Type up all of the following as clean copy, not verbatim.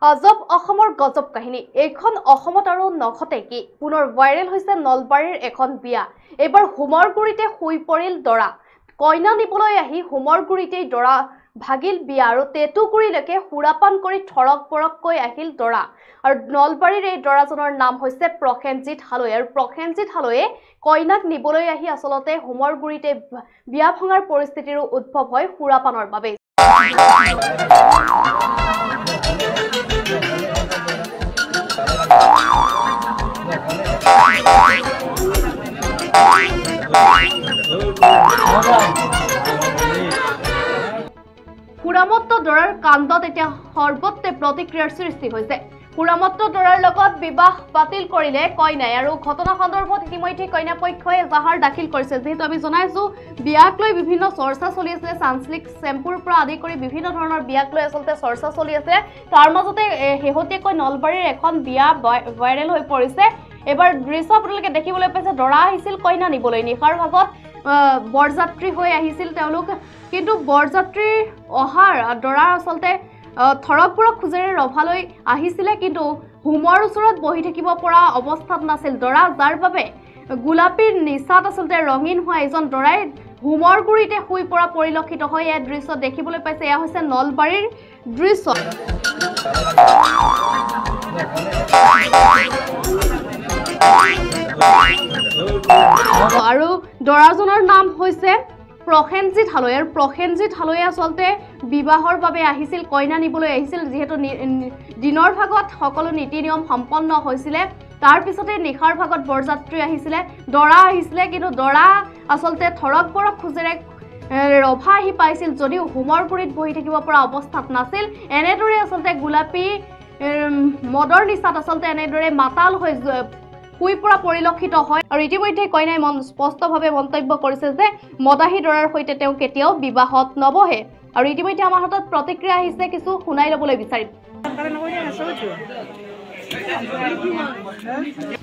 আজব অসমৰ গজব কাহিনী এইখন অসমত আৰু নখতে কি পুনৰ ভাইৰেল হৈছে নলবাৰীৰ এখন বিয়া। এবাৰ হোমৰগুৰিতে শুই পৰিল দৰা। কইনা নিবলৈ আহি হোমৰগুৰিতেই দৰা ভাগিল বিয়া আৰু তেতুগুৰিলৈকে সুৰাপান কৰি থৰক বৰককৈ আহিল দৰা। আৰু নলবাৰীৰ এই দৰাজনৰ নাম হৈছে প্ৰসেনজিৎ হালৈ। আৰু প্ৰসেনজিৎ হালৈয়ে কইনাক নিবলৈ আহি আচলতে হোমৰগুৰিতে বিয়া ভঙাৰ পৰিস্থিতিৰো উদ্ভৱ হয় সুৰাপানৰ বাবে। সুৰামত্ত দৰাৰ কাণ্ডত এতিয়া সৰ্বত্ৰে প্ৰতিক্ৰিয়াৰ সৃষ্টি হৈছে। সুৰামত্ত দৰাৰ লগত বিবাহ বাতিল কৰিলে কইনাই। আৰু ঘটনা সন্দৰ্ভত ইতিমধ্যে কইনা পক্ষই এজাহাৰ দাখিল কৰিছে। যেহেতু আমি জনাইছো বিয়াক লৈ বিভিন্ন চৰ্চা চলি আছে, চান্সলিক চেম্পুৰ পৰা আদি কৰি বিভিন্ন ধৰণৰ বিয়াক লৈ আচলতে চৰ্চা চলি আছে। তাৰ মাজতে শেহতীয়াকৈ নলবাৰীৰ এখন বিয়া ভাইৰেল হৈ পৰিছে। এবাৰ দৃশ্য আপোনালোকে দেখিবলৈ পাইছে, দৰা আহিছিল কইনা নিবলৈ। নিশাৰ ভাগত বৰযাত্ৰী হৈ আহিছিল তেওঁলোক, কিন্তু বৰযাত্ৰী অহাৰ দৰা আচলতে থৰক বৰক খোজেৰে ৰভালৈ আহিছিলে, কিন্তু হোমৰ ওচৰত বহি থাকিব পৰা অৱস্থাত নাছিল দৰা, যাৰ বাবে গোলাপীৰ নিচাত আচলতে ৰঙীন হোৱা এজন দৰাই হোমৰগুৰিতে শুই পৰা পৰিলক্ষিত হয়। এই দৃশ্য দেখিবলৈ পাইছে। এয়া হৈছে নলবাৰীৰ দৃশ্য। আৰু দৰাজনৰ নাম হৈছে প্ৰসেনজিৎ হালৈ। আৰু প্ৰসেনজিৎ হালৈয়ে আচলতে বিবাহৰ বাবে আহিছিল, কইনা নিবলৈ আহিছিল। যিহেতু দিনৰ ভাগত সকলো নীতি নিয়ম সম্পন্ন হৈছিলে, তাৰ পিছতে নিশাৰ ভাগত বৰযাত্ৰী আহিছিলে, দৰা আহিছিলে, কিন্তু দৰা আচলতে থৰক বৰক খোজেৰে ৰভা আহি পাইছিল যদিও হোমৰগুৰিত বহি থাকিব পৰা অৱস্থাত নাছিল। এনেদৰে আচলতে গোলাপী মদৰ নিচাত আচলতে এনেদৰে মাতাল হৈ শুই পৰা পৰিলক্ষিত হয়। আৰু ইতিমধ্যে কইনাই স্পষ্টভাৱে মন্তব্য কৰিছে যে মদাহী দৰাৰ সৈতে তেওঁ কেতিয়াও বিবাহত নবহে। আৰু ইতিমধ্যে আমাৰ হাতত প্ৰতিক্ৰিয়া আহিছে, কিছু শুনাই ল'বলৈ বিচাৰিম।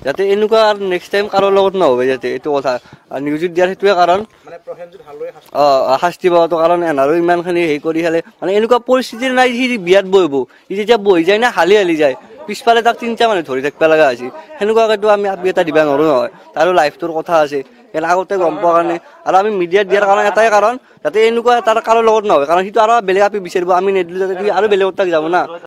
যাতে এনেকুৱা নেক্সট টাইম কাৰোৰ লগত নহ'ব, যাতে এইটো কথা নিউজত দিয়াৰ সেইটোৱে কাৰণ শাস্তি পাবতো। কাৰণ এনাৰো ইমানখিনি হেৰি কৰি খালে মানে এনেকুৱা পৰিস্থিতিৰ নাই সি বিয়াত বহিব। সি যেতিয়া বহি যায় না হালি হালি যায়, পিছফালে তাক তিনিটা মানুহ ধৰি থাকিব লগা হৈছে। সেনেকুৱাকেতো আমি এটা দিব নোৱাৰো নহয়, তাৰো লাইফটোৰ কথা আছে। আগতে গম পোৱা কাৰণে আৰু আমি মিডিয়াত দিয়াৰ কাৰণে এটাই কাৰণ যাতে এনেকুৱা তাৰ কাৰোৰ লগত নহয়, কাৰণ সিটো আৰু বেলেগ আপি বিচাৰিব, আমি নিদিলোঁ যাতে আৰু বেলেগত তাক যাব না।